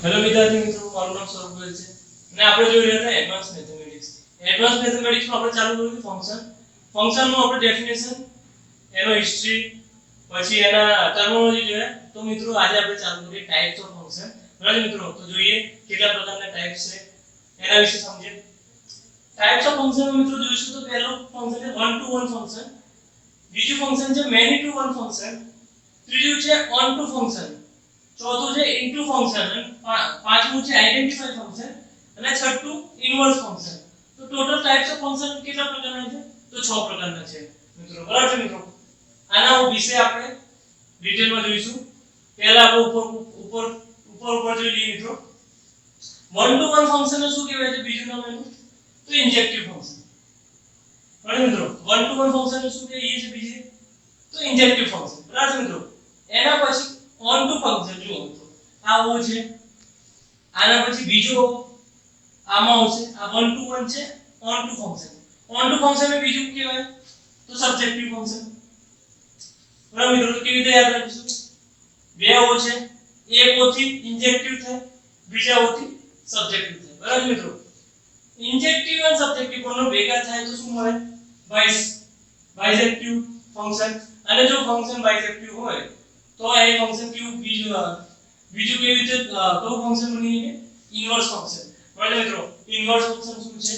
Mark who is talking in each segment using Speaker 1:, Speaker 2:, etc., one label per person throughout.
Speaker 1: Hello વિદ્યાર્થી મિત્રો, મારું નામ સૌરભ ગોયલ છે અને આપણે જોઈ રહ્યા હતા એડવાન્સ મેથેમેટિક્સ. એડવાન્સ મેથેમેટિક્સમાં આપણે ચાલુ કર્યું ફંક્શન. ફંક્શનનું આપણે ડેફિનેશન, એનો હિસ્ટ્રી, પછી એના ટર્મિનોલોજી જોયા. તો મિત્રો આજે આપણે ચાલુ કરીએ ટાઇપ્સ ઓફ ફંક્શન. બરાબર મિત્રો, તો જોઈએ કેટલા પ્રકારના ટાઇપ્સ છે એના વિશે સમજીએ. ટાઇપ્સ ઓફ ફંક્શન મિત્રો જોઈશું તો પહેલો ફંક્શન છે વન ટુ વન ફંક્શન, બીજું ફંક્શન છે મેની ટુ વન ફંક્શન, ત્રીજું છે ઓન ટુ ફંક્શન, ચોથું છે ઇનટુ ફંક્શન, અને પાંચમું છે આઇડેન્ટિફાઈ ફંક્શન, અને છઠ્ઠું ઇનવર્સ ફંક્શન. તો ટોટલ ટાઇપ્સ ઓફ ફંક્શન કેટલા પ્રકારના છે? તો 6 પ્રકારના છે મિત્રો. બરાબર છે મિત્રો. આના વિશે આપણે ડિટેલમાં જોઈશું. પહેલા આપણે ઉપર જોઈ લઈએ મિત્રો. વન ટુ વન ફંક્શન શું કહેવાય છે? બીજું નામ એનું તો ઇન્જેક્ટિવ ફંક્શન. બરાબર મિત્રો, વન ટુ વન ફંક્શન શું કહીએ છીએ? બીજું તો ઇન્જેક્ટિવ ફંક્શન. બરાબર મિત્રો. એના પછી ઓન ટુ ફંક્શન જુઓ મિત્રો, આ ઓ છે, આના પછી બીજો આમાં આવશે, આ વન ટુ વન છે on two function. On two function ને બીજું કહેવાય તો સબ્જેક્ટિવ ફંક્શન. બરાબર મિત્રો, તો કેવી રીતે યાદ રાખીશું? બે ઓ છે, એક ઓ થી ઇન્જેક્ટિવ થાય, બીજા ઓ થી સબ્જેક્ટિવ થાય. બરાબર મિત્રો. ઇન્જેક્ટિવ અને સબ્જેક્ટિવ બંને ભેગા થાય તો શું મળે? બાઇજેક્ટિવ ફંક્શન. અને જો ફંક્શન બાઇજેક્ટિવ હોય તો એ ફંક્શન કેવું? બીજું કેવી રીતે કયું ફંક્શન બની શકે? Inverse function. બરાબર મિત્રો, ઇનવર્સ ફંક્શન શું છે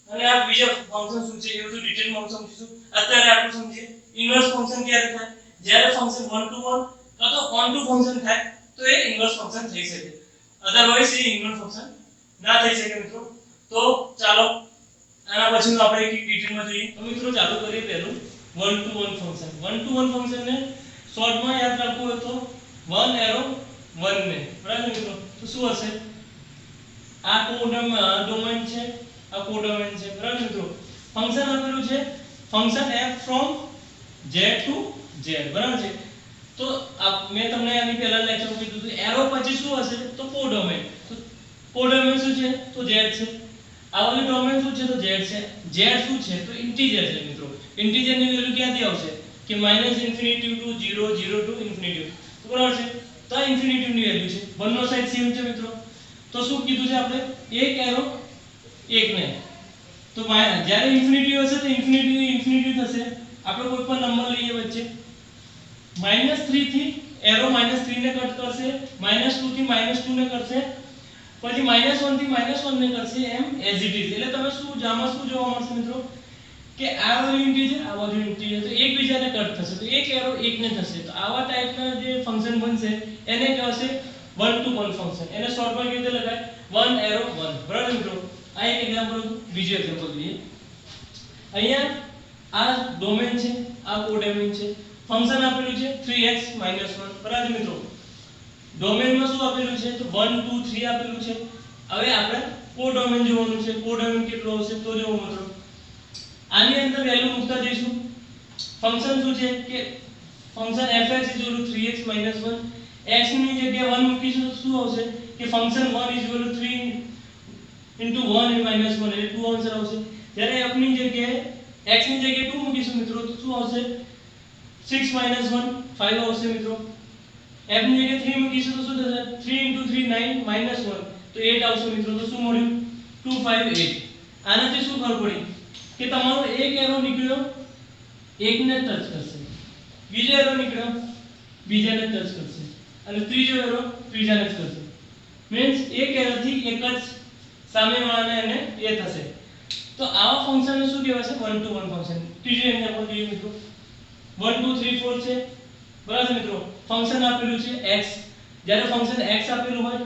Speaker 1: અને આ બીજા ફંક્શન શું છે એ બધું ડિટેલમાં સમજીશું. અત્યારે આપણે સમજીએ ઇનવર્સ ફંક્શન ક્યારે થાય? જ્યારે ફંક્શન 1 to 1 કાં તો ઓન ટુ ફંક્શન થાય તો એ ઇનવર્સ ફંક્શન થઈ શકે, અધરવાઇઝ એ ઇનવર્સ ફંક્શન ના થઈ શકે મિત્રો. તો ચાલો આના પછીનું આપણે એક ડિટેલમાં જોઈએ. તો મિત્રો ચાલુ કરીએ પહેલું 1 to 1 ફંક્શન. 1 to 1 ફંક્શનને શોર્ટમાં યાદ રાખવું હોય તો 1 એરો 1 ને. બરાબર મિત્રો, તો શું હશે? આ કોડોમેન છે, આ કોડોમેન છે. બરાબર મિત્રો, ફંક્શન આપેલું છે function f from z to z. બરાબર છે. તો મેં તમને આની પહેલા લેક્ચરમાં કીધું હતું એરો પછી શું હશે? તો કોડોમેન. તો કોડોમેન શું છે? તો z છે. આવલી ડોમેન શું છે? તો z છે. z શું છે? તો ઇન્ટીજર છે મિત્રો. ઇન્ટીજર ની વેલ્યુ ક્યાંથી આવશે? કે -ઇન્ફિનિટી ટુ 0, 0 ટુ ઇન્ફિનિટી. બરાબર છે. તો આ ઇન્ફિનિટી ની વેલ્યુ છે. બંને સાઈડ સેમ છે મિત્રો. તો શું કીધું છે આપણે? એક એરો એક ને. તો જ્યારે ઇન્ફિનિટી હશે તો ઇન્ફિનિટી થશે. આપણે કોઈ પણ નંબર લઈએ વચ્ચે, -3 થી એરો -3 ને કટ કરશે, -2 થી -2 ને કરશે, પછી -1 થી -1 ને કરશે, એમ એઝ ઇટ ઇઝ. એટલે તમે શું જામાં શું જોવા મળશે મિત્રો? કે આ બાજુ ઇન્ટીજર, આ બાજુ ઇન્ટીજર, તો એકબીજાને કટ થશે, તો એક એરો એક ને થશે. તો આવા ટાઈપના જે ફંક્શન બનશે એને કહેવાશે 1 to 1 ફંક્શન. એને શોર્ટમાં કેવી રીતે લખાય? 1 એરો 1. બરાબર મિત્રો, આ એક એક્ઝામ્પલ હતું. બીજું એક્ઝામ્પલ જોઈએ. અહીંયા આ ડોમેન છે, આ કોડોમેન છે. ફંક્શન આપેલું છે 3x - 1. બરાબર મિત્રો, ડોમેનમાં શું આપેલું છે? તો 1 2 3 આપેલું છે. હવે આપણે કોડોમેન જોવાનું છે. કોડોમેન કેટલો હશે તો જોવો મિત્રો. આની અંદર વેલ્યુ મૂકતા જઈશું. ફંક્શન શું છે કે ફંક્શન fx 3x - 1. x ની જગ્યાએ 1 મૂકીશું તો શું આવશે? કે ફંક્શન 1 3 into 1 - 1 એટલે 2 આન્સર આવશે. જ્યારે f ની જગ્યાએ x ની જગ્યાએ 2 મૂકીશું મિત્રો તો શું આવશે? 6 - 1 5 આવશે મિત્રો. f ની જગ્યાએ 3 મૂકીશું તો શું થશે? 3 into 3 9 - 1 તો 8 આવશે મિત્રો. તો શું મળ્યું? 2 5 8. આનાથી શું ખબર પડી? કે તમારો એક એરો નીકળ્યો એકને ટચ કરશે, બીજો એરો નીકળ્યો બીજાને ટચ કરશે, અને ત્રીજો એરો ત્રીજાને જ કરશે. મીન્સ એક એરોથી એક જ સામેવાળાને એને એ થશે. તો આવા ફંક્શનને શું કહેવાય છે? 1 to 1 ફંક્શન. ત્રીજો એક્ઝામ્પલ જોઈએ મિત્રો. 1 2 3 4 છે. બરાબર મિત્રો, ફંક્શન આપેલું છે x. જ્યારે ફંક્શન x આપેલું હોય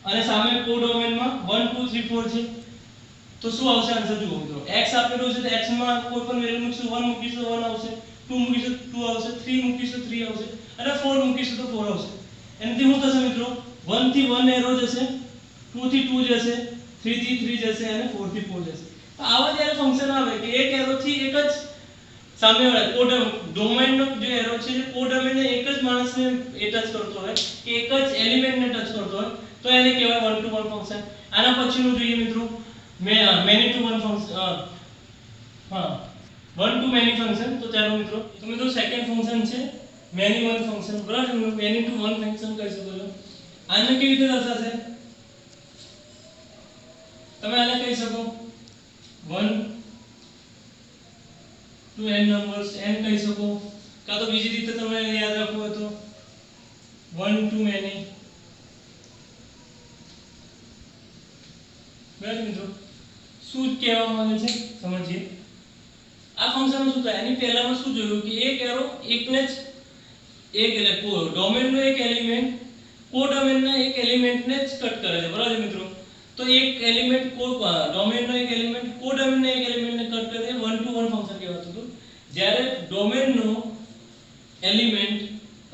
Speaker 1: અને સામે કોડોમેનમાં 1 2 3 4 છે તો શું આવશે? આન્સર જુઓ મિત્રો. x આપેલું છે તો x માં કોઈ પણ વેલ્યુ મૂકીશું, 1 મૂકીશું તો 1 આવશે, 2 મૂકીશું તો 2 આવશે, 3 મૂકીશું તો 3 આવશે, અને 4 મૂકીશું તો 4 આવશે. એનાથી શું થશે મિત્રો? 1 થી 1 એરો જશે, 2 થી 2 જશે, 3 થી 3 જશે, અને 4 થી 4 જશે. તો આવા જ્યારે ફંક્શન આવે કે એક એરો થી એક જ સામેવાળા ડોમેનનો જે એરો છે જે કોડોમેનને એક જ માણસને એ ટચ કરતો હોય કે એક જ એલિમેન્ટને ટચ કરતો હોય તો એને કહેવાય 1 to 1 ફંક્શન. આના પછીનું જોઈએ મિત્રો many to one function. 1 to many function. તો ચાલો મિત્રો સેકન્ડ ફંક્શન છે મેની વન ફંક્શન. બરાબર, મેની ટુ વન ફંક્શન કહી શકો છો. આને કેવી રીતે દર્શાવશે? તમે આને કહી શકો 1 to n નંબર્સ n કહી શકો, કાં તો બીજી રીતે તમે યાદ રાખવું હોય તો 1 to many. બરાબર મિત્રો, શું કહેવા માંગે છે સમજીએ. આ ફંક્શનમાં શું થાય, એની પહેલામાં શું જોયું કે એક એરો એકને જ એક એટલે ડોમેનનો એક એલિમેન્ટ કોડોમેનના એક એલિમેન્ટને જ કટ કરે છે. બરાબર મિત્રો, તો એક એલિમેન્ટ ડોમેનનો એક એલિમેન્ટ કોડોમેનના એક એલિમેન્ટને કટ કરે છે. 1 to 1 ફંક્શન કહેવાતું હતું. જ્યારે ડોમેનનો એલિમેન્ટ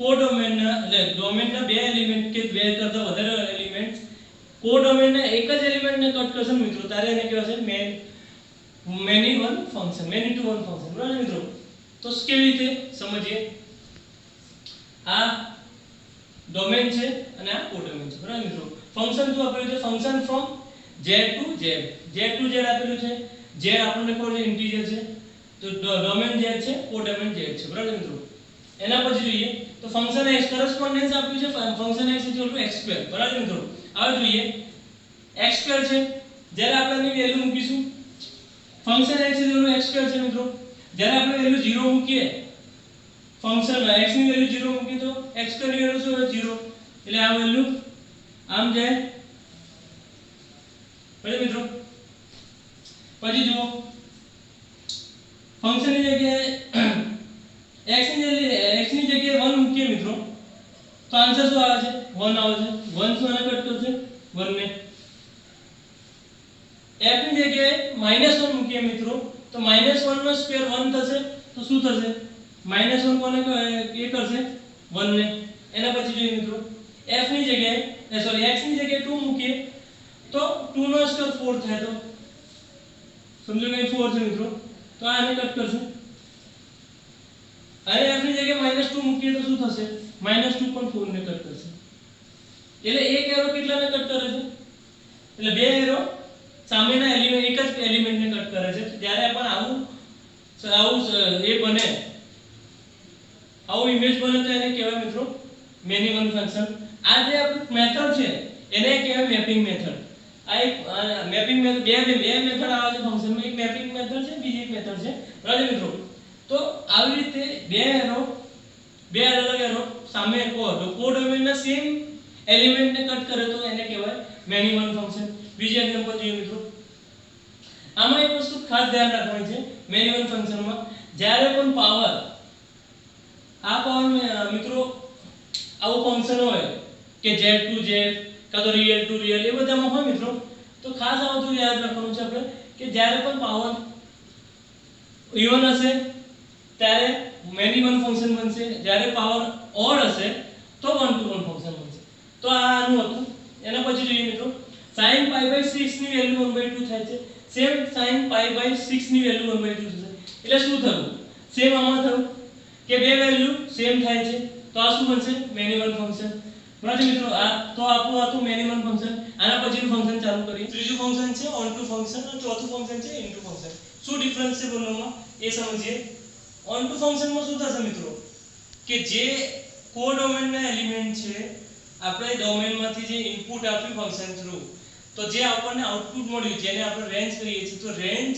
Speaker 1: કોડોમેનના એટલે ડોમેનના બે એલિમેન્ટ કે બે કરતા વધારે એલિમેન્ટ કોડોમેનના એક જ એલિમેન્ટને કટ કરશે મિત્રો, ત્યારે એને કહેવાશે many one function, many to one function. બરાબર મિત્રો, તો કેવી રીતે સમજીએ. આ ડોમેન છે અને આ કોડોમેન છે. બરાબર મિત્રો, ફંક્શન શું આપેલું છે? Function from z to z. z to z આપેલું છે. z આપણને કોણ છે? ઇન્ટિજર છે. તો ડોમેન z છે, કોડોમેન z છે. બરાબર મિત્રો, એના પછી જોઈએ તો ફંક્શન x કરસ્પોન્ડન્સ આપ્યું છે. Function x x². બરાબર મિત્રો, હવે જોઈએ x² છે. જ્યારે આપણે એની વેલ્યુ મૂકીશું ફંક્શન x x² છે મિત્રો, જ્યારે આપણે વેલ્યુ 0 મૂકીએ ફંક્શન x ની વેલ્યુ 0 મૂકી તો x² ની વેલ્યુ શું હોય? 0. એટલે આ વેલ્યુ આમ જાય. બરાબર મિત્રો, પછી જુઓ ફંક્શન ની જગ્યાએ x ની જગ્યાએ 1 મૂકીએ મિત્રો, તો આન્સર શું આવે છે? 1 આવે છે. 1 શું આને કટ કરશે? 1 ને. f ની જગ્યાએ -1 મૂકીએ મિત્રો, તો -1 નો સ્ક્વેર 1 થશે. તો શું થશે? -1 કોને એ કરશે? 1 ને. એના પછી જોઈએ મિત્રો f ની જગ્યાએ સોરી x ની જગ્યાએ 2 મૂકીએ તો 2 નો સ્ક્વેર 4 થાય. તો સમજો કે 4 છે મિત્રો, તો આને કટ કરશું. અને f ની જગ્યાએ -2 મૂકીએ તો શું થશે? -2 પણ 4 ને કટ કરશે. એટલે એક એરો કેટલાને કટ કરે છે? એટલે બે એરો સામેના એલિમેન્ટ એક જ એલિમેન્ટને કટ કરે છે. જ્યારે પણ આવું એ બને, આવું ઇમેજ બને તો એને કહેવાય મિત્રો મેની વન ફંક્શન. આ જે આપણું મેથડ છે એને કહેવાય મેપિંગ મેથડ. આ એક મેપિંગ મેથડ બે મેથડ આવે છે ફંક્શનમાં. એક મેપિંગ મેથડ છે, બીજી એક મેથડ છે. બરાબર મિત્રો, તો આવી રીતે બે અલગ એરો સામે કોડોમેનના સેમ એલિમેન્ટને કટ કરે તો એને કહેવાય મેની વન ફંક્શન. બીજી એક્ઝામ્પલ જોઈએ મિત્રો. આમાં એક વસ્તુ ખાસ ધ્યાન રાખવાની છે મેની વન ફંક્શનમાં, જ્યારે પણ પાવર મિત્રો આવું ફંક્શન હોય કે z to z કાં તો રિયલ ટુ રિયલ એ બધામાં હોય મિત્રો, તો ખાસ આ બધું યાદ રાખવાનું છે આપણે કે જ્યારે પણ પાવર ઇવન હશે ત્યારે મેની વન ફંક્શન બનશે, જ્યારે પાવર ઓડ હશે તો 1 to 1 ફંક્શન બનશે. તો આ આનું હતું. એના પછી જોઈએ મિત્રો sin π/6 ની વેલ્યુ 1/2 થાય છે. સેમ sin π/6 ની વેલ્યુ 1/2 થશે. એટલે શું થયું? સેમ આમાં થયું કે બે વેલ્યુ સેમ થાય છે. તો આ શું બનશે? Many one function. બરાબર મિત્રો, આ તો આપણું હતું મેની વન ફંક્શન. આના પછીનું ફંક્શન ચાલુ કરીએ. ત્રીજું ફંક્શન છે ઓન ટુ ફંક્શન અને ચોથું ફંક્શન છે ઇનટુ ફંક્શન. શું ડિફરન્સ છે બંનેમાં એ સમજીએ. ઓન ટુ ફંક્શનમાં શું થશે મિત્રો કે જે કોડોમેનના એલિમેન્ટ છે, આપણે ડોમેનમાંથી જે ઇનપુટ આપ્યું ફંક્શન થ્રુ, તો જે આપણને આઉટપુટ મળ્યું જેને આપણે રેન્જ કહીએ છીએ, તો રેન્જ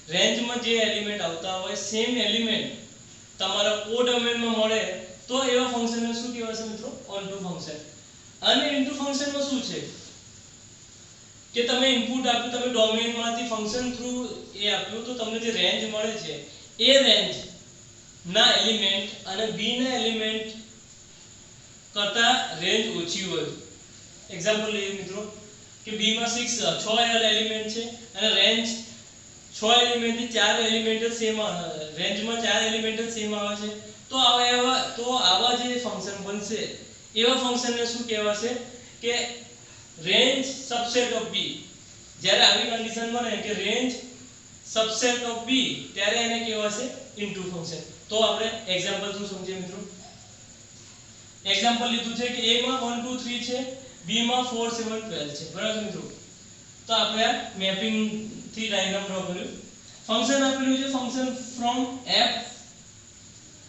Speaker 1: રેન્જમાં જે એલિમેન્ટ આવતા હોય સેમ એલિમેન્ટ તમારા કોડોમેનમાં મળે તો એવા ફંક્શનને શું કહેવાશે મિત્રો? On two function. અને ઇનટુ ફંક્શનમાં શું છે કે તમે ઇનપુટ આપ્યું, તમે ડોમેનમાંથી ફંક્શન થ્રુ એ આપ્યું, તો તમને જે રેન્જ મળે છે એ રેન્જ ના એલિમેન્ટ અને b ના એલિમેન્ટ કરતા રેન્જ ઓછી હોય. એક્ઝામ્પલ લઈએ મિત્રો કે b માં 6 એલિમેન્ટ છે અને રેન્જ 6 એલિમેન્ટ થી 4 એલિમેન્ટ સેમ રેન્જમાં 4 એલિમેન્ટ સેમ આવે છે. તો આવા જે ફંક્શન બનશે એવા ફંક્શનને શું કહેવાશે કે રેન્જ સબસેટ ઓફ b. જ્યારે આવી કન્ડિશન બને કે રેન્જ સબસેટ ઓફ b ત્યારે એને કહેવાશે ઇનટુ ફંક્શન. તો આપણે એક્ઝામ્પલ શું સમજીએ મિત્રો. એક્ઝામ્પલ લીધું છે કે a માં 1 2 3 છે, b માં 4 7 12 છે. બરાબર મિત્રો, તો આપણે આ મેપિંગ થી ડાયાગ્રામ ડ્રો કર્યું. ફંક્શન આપેલું છે function from f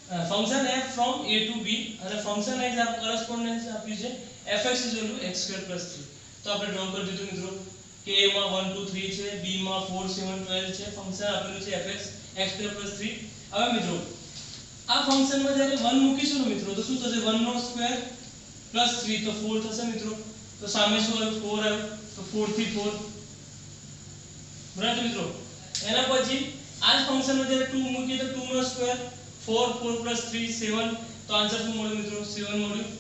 Speaker 1: function f from a to b અને ફંક્શન x આપ કરસ્પોન્ડન્સ આપ્યું છે fx = x² + 3. તો આપણે ડ્રો કરી દીધું મિત્રો કે a માં 1 2 3 છે, b માં 4 7 12 છે, ફંક્શન આપેલું છે fx x² + 3. હવે મિત્રો આ ફંક્શન માં જ્યારે 1 મૂકીશું ને મિત્રો તો શું થશે? 1 નો સ્ક્વેર પ્લસ 3 તો 4 થશે મિત્રો. તો સામે શું આવ્યું? 4 આવ્યું. તો 4 થી 4 બરાબર મિત્રો. એના પછી આ જ ફંક્શન માં જ્યારે 2 મૂકીએ તો 2 નો સ્ક્વેર 4 4 + 3 7. તો આન્સર શું મળ્યો મિત્રો? 7 મળ્યું.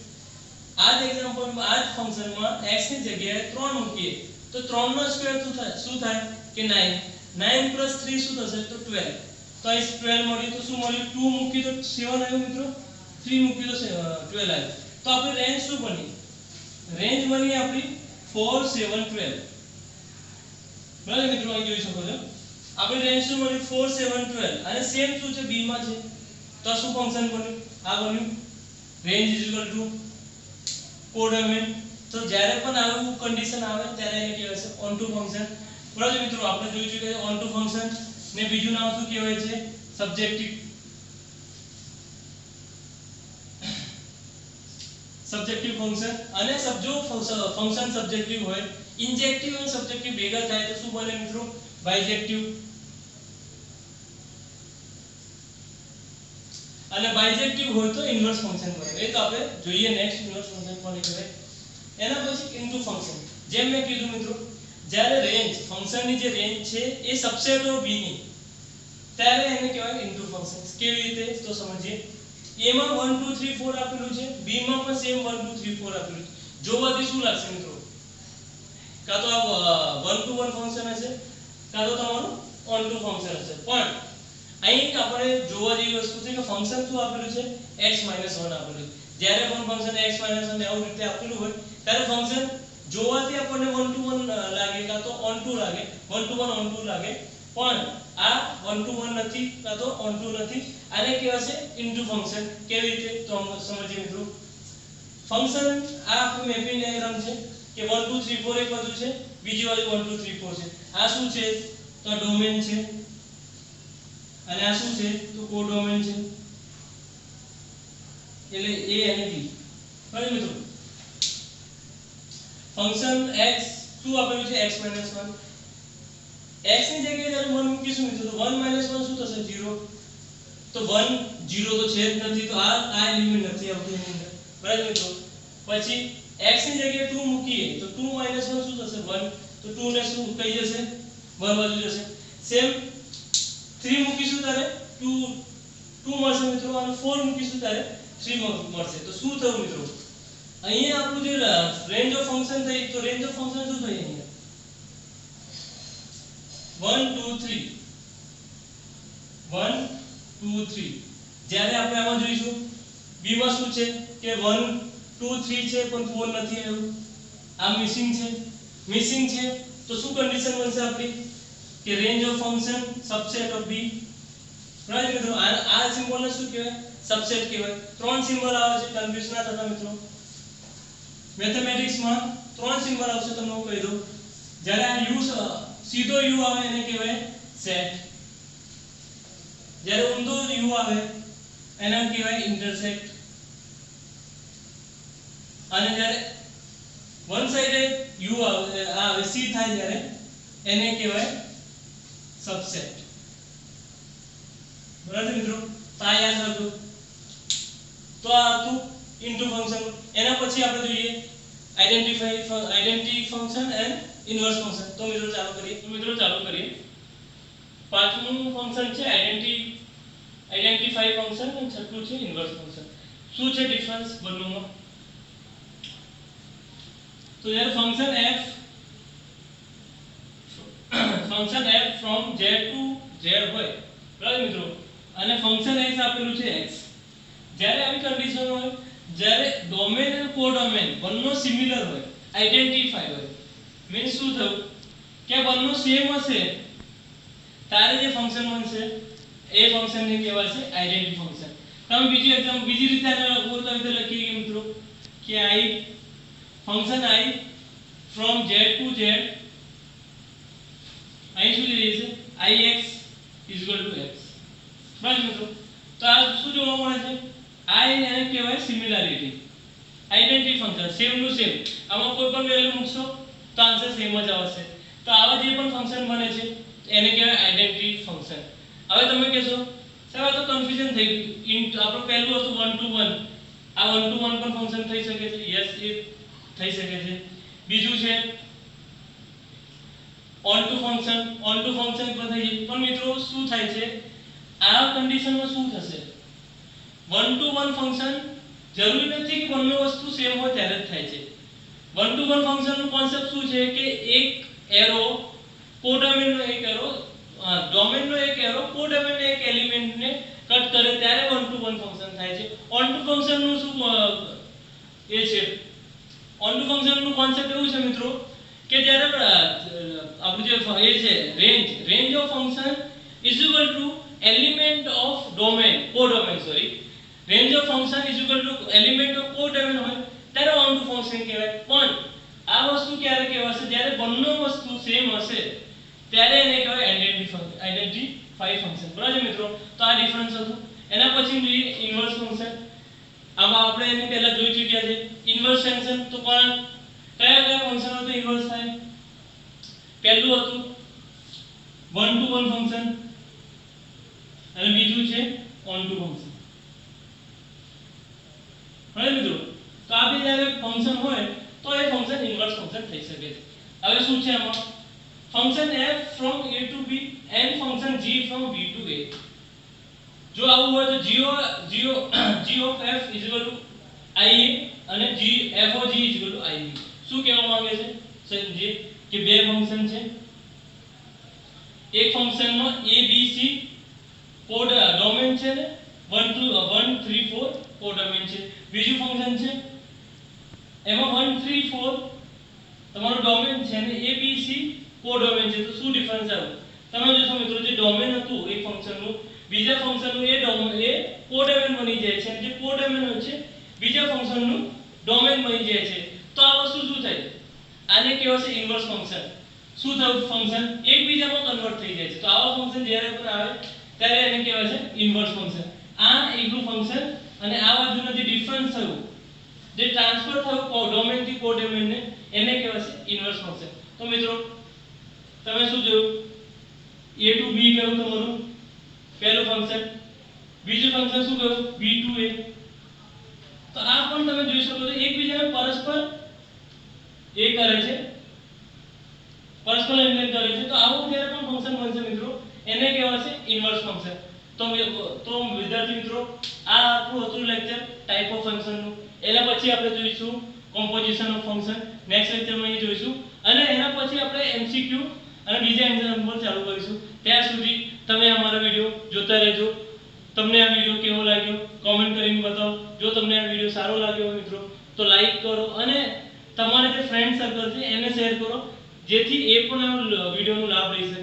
Speaker 1: આ જ એક્ઝામ્પલમાં આ જ ફંક્શનમાં x ની જગ્યાએ 3 મૂકીએ તો 3 નો સ્ક્વેર શું થાય કે 9 9 + 3 શું થશે? તો 12. તો અહીં 12 મળ્યું. તો શું મળ્યું? 2 મૂકી તો 7 આવ્યું મિત્રો, 3 મૂકી તો 12 આવ્યું. તો આપણી રેન્જ શું બની? રેન્જ બની આપણી 4 7 12. બરાબર મિત્રો, અહીં જોઈ શકો છો આપણી રેન્જ શું બની? 4 7 12. અને સેમ શું છે? b માં છે. તો શું ફંક્શન બન્યું? આ બન્યું રેન્જ = કોડોમેન. તો જ્યારે પણ આવું કન્ડિશન આવે ત્યારે એને કહેવાય છે ઓન ટુ ફંક્શન. બરાબર મિત્રો, આપણે જોઈ ચૂક્યા છે ઓન ટુ ફંક્શન ને બીજું નામ શું કહેવાય છે? સબ્જેક્ટિવ. Subjective function. અને જો ફંક્શન સબ્જેક્ટિવ હોય, ઇન્જેક્ટિવ અને સબ્જેક્ટિવ ભેગા થાય તો શું બને મિત્રો? બાયજેક્ટિવ. અને બાયજેક્ટિવ હોય તો ઇન્વર્સ ફંક્શન બને. એ તો આપણે જોઈએ નેક્સ્ટ ઇન્વર્સ ફંક્શન કોને કહેવાય. એના પછી ઇનટુ ફંક્શન. જેમ મેં કીધું મિત્રો, જ્યારે રેન્જ ફંક્શનની જે રેન્જ છે એ સબસેટ ઓફ b ની, ત્યારે એને કહેવાય ઇનટુ ફંક્શન. કેવી રીતે? તો સમજીએ. a માં 1 2 3 4 આપેલું છે, b માં પણ સેમ 1 2 3 4 આપેલું છે. જોવાથી શું લાગશે મિત્રો? કાં તો આ 1 to 1 ફંક્શન હશે, કાં તો તમારું ઓન ટુ ફંક્શન હશે. પણ અહીં આપણે જોવા જેવી વસ્તુ છે કે ફંક્શન શું આપેલું છે? x - 1 આપેલું છે. જ્યારે પણ ફંક્શન x - 1 આવું રીતે આપેલું હોય ત્યારે ફંક્શન જોવાથી આપણને 1 to 1 લાગે, કાં તો ઓન ટુ લાગે, 1 to 1 ઓન ટુ લાગે. પણ આ 1 to 1 નથી, કાં તો ઓન ટુ નથી. આને કહેવાય છે ઇનટુ ફંક્શન. કેવી રીતે? તો સમજીએ મિત્રો. ફંક્શન આ આપણું મેપિંગ ડાયાગ્રામ છે કે 1 2 3 4 એક બાજુ છે, બીજી બાજુ 1 2 3 4 છે. આ શું છે? તો ડોમેન છે. અને આ શું છે? તો કોડોમેન છે. એટલે a અને b. બરાબર મિત્રો, ફંક્શન x શું આપેલું છે? x - 1. x ની જગ્યાએ જ્યારે 1 મૂકીશું મિત્રો તો 1 - 1 શું થશે? 0. તો 1 0 તો છે જ નથી, તો આ એલિમેન્ટ નથી આવતું એની અંદર. બરાબર મિત્રો. પછી x ની જગ્યાએ 2 મૂકીએ તો 2 - 1 શું થશે? 1. તો 2 ને શું કહી જશે? 1 બાજુ જશે. સેમ 3 મૂકીશું ત્યારે 2 મળશે મિત્રો, અને 4 મૂકીશું ત્યારે 3 મળશે. તો શું થયું મિત્રો? અહીંયા આપણું જે રેન્જ ઓફ ફંક્શન થઈ, તો રેન્જ ઓફ ફંક્શન શું થઈ? અહીંયા 1 2 3 1 2 3. જ્યારે આપણે આમાં જોઈશું b માં શું છે કે 1 2 3 છે પણ 4 નથી આવ્યું. આ મિસિંગ છે. તો શું કન્ડિશન બનશે આપણી? કે range of function subset of b. Right મિત્રો, આ સિમ્બોલને શું કહેવાય? સબસેટ કહેવાય. 3 સિમ્બોલ આવે છે, કન્ફ્યુઝ ના થતા મિત્રો. મેથેમેટિક્સમાં 3 સિમ્બોલ આવશે, તમને હું કહી દઉં. જ્યારે આ u સીધો u આવે એને કહેવાય સેટ. જ્યારે ઊંધો u આવે એને કહેવાય ઇન્ટરસેક્ટ. અને જ્યારે વન સાઇડેડ u આવે c થાય ત્યારે એને કહેવાય સબસેટ. બરાબર મિત્રો, તો આ યાદ રાખજો. તો આ હતું ઇનટુ ફંક્શન. એના પછી આપણે જોઈએ identity function and inverse function. તો મિત્રો ચાલુ કરીએ. પાંચમું ફંક્શન છે આઇડેન્ટિફાઈ ફંક્શન અને છઠ્ઠું છે ઇન્વર્સ ફંક્શન. શું છે ડિફરન્સ બંનેમાં? તો જ્યારે function f from z to z હોય, બરાબર મિત્રો, અને ફંક્શન x આપેલું છે x. જ્યારે આવી કન્ડિશન હોય, જ્યારે ડોમેન અને કોડોમેન બંને સિમિલર હોય, આઇડેન્ટિફાઈ હોય, મીન્સ શું થયું કે બંને સેમ હશે, ત્યારે જે ફંક્શન બનશે એ ફંક્શનને કહેવાય છે આઇડેન્ટિટી ફંક્શન. તમે બીજી રીતે લખીએ કે મિત્રો કે function i from z to z, અહીં શું લઈએ છે ix = x. બરાબર મિત્રો, તો આ શું જોવા મળે છે? આ એને કહેવાય similarity, identity function, same to same. આમાં કોઈ પણ વેલ્યુ મૂકશો તો આન્સર સેમ જ આવશે. તો આવા જે પણ ફંક્શન બને છે એને કહેવાય આઇડેન્ટિટી ફંક્શન. હવે તમે કહેશો સર આ તો કન્ફ્યુઝન થઈ ગયું. આપણું પહેલું હતું 1 to 1. આ 1 to 1 પણ ફંક્શન થઈ શકે છે. યસ, એ થઈ શકે છે. બીજું છે on two function. On two function પણ થઈ જાય. પણ મિત્રો શું થાય છે, આ કન્ડિશનમાં શું થશે? 1 to 1 ફંક્શન જરૂરી નથી કે બંને વસ્તુ સેમ હોય ત્યારે જ થાય છે. 1 to 1 ફંક્શનનો કોન્સેપ્ટ શું છે કે એક એરો કોડોમેનનો એક એરો ડોમેનનો એક એરો કોડોમેનનો એક એલિમેન્ટને કટ કરે ત્યારે 1 to 1 ફંક્શન થાય છે. ઓન ટુ ફંક્શનનું શું એ છે? ઓન ટુ ફંક્શનનું કોન્સેપ્ટ એવું છે મિત્રો કે જ્યારે આપણું જે એ છે range of function is equal to element of domain codomain sorry range of function is equal to element of codomain હોય ત્યારે ઓન ટુ ફંક્શન કહેવાય. પણ આ વસ્તુ ક્યારે કહેવાશે? જ્યારે બંને વસ્તુ સેમ હશે ત્યારે એને કહેવાય આઇડેન્ટિફાઈ ફંક્શન. બરાબર મિત્રો? તો આ ડિફરન્સ હતું. એના પછી જોઈએ ઇન્વર્સ ફંક્શન. આમાં આપણે એની પહેલા જોઈ ચૂક્યા છે ઇન્વર્સ ફંક્શન. તો પણ કયા કયા ફંક્શન હતો ઇન્વર્સ થાય? પહેલું હતું 1 to 1 ફંક્શન અને બીજું છે ઓન ટુ ફંક્શન. હવે મિત્રો તો આ બે જ્યારે ફંક્શન હોય તો એ ફંક્શન ઇન્વર્સ ફંક્શન થઈ શકે છે. હવે શું છે આમાં? Function f from a to b and function g from b to a. જો આવું હોય તો g of f is equal to ia અને f of g is equal to ib. શું કહેવા માંગે છે? સમજીએ કે બે ફંક્શન છે. એક ફંક્શનમાં a b c code domain છે ને 1 3 4 કોડોમેન છે. બીજું ફંક્શન છે એમાં 1 3 4 તમારો ડોમેન છે ને a b c કોડોમેન છે. તો શું ડિફરન્સ આવે? તમે જોશો મિત્રો જે ડોમેન હતું એક ફંક્શનનું બીજા ફંક્શનનું એ કોડોમેન બની જાય છે. જે કોડોમેન હોય છે બીજા ફંક્શનનું ડોમેન બની જાય છે. તો આ વસ્તુ શું થાય? આને કહેવાય ઇન્વર્સ ફંક્શન. શું થયું? ફંક્શન એકબીજામાં કન્વર્ટ થઈ જાય છે. તો આવા ફંક્શન જ્યારે પણ આવે ત્યારે એને કહેવાય છે ઇન્વર્સ ફંક્શન. આ એકનું ફંક્શન અને આ બાજુનો જે ડિફરન્સ થયું જે ટ્રાન્સફર થયું ડોમેન થી કોડોમેનને એને કહેવાય છે ઇન્વર્સ ફંક્શન. તો મિત્રો તમે શું જોયું? a to b કયું તમારું પહેલું ફંક્શન. બીજું ફંક્શન શું કયું? b to a. તો આ પણ તમે જોઈ શકો છો એકબીજાને પરસ્પર એ કરે છે પરસ્પર એલિમેન્ટ કરે છે. તો આવું જ્યારે પણ ફંક્શન બનશે મિત્રો એને કહેવાય છે ઇન્વર્સ ફંક્શન. તો વિદ્યાર્થી મિત્રો આ આપણું હતું લેક્ચર ટાઈપ ઓફ ફંક્શન નું. એના પછી આપણે જોઈશું કોમ્પોઝિશન ઓફ ફંક્શન. નેક્સ્ટ લેક્ચરમાં એ જોઈશું અને એના પછી આપણે એમસીક્યુ અને બીજા એક્ઝામ્પલ ચાલુ કરીશું. ત્યાં સુધી તમે અમારા વિડિયો જોતા રહેજો. તમને આ વિડિયો કેવો લાગ્યો કોમેન્ટ કરીને બતાવો. જો તમને આ વિડિયો સારો લાગ્યો હોય મિત્રો તો લાઈક કરો અને તમારા જે ફ્રેન્ડ સર્કલ છે એને શેર કરો જેથી એ પણ આ વિડિયોનો લાભ લઈ શકે.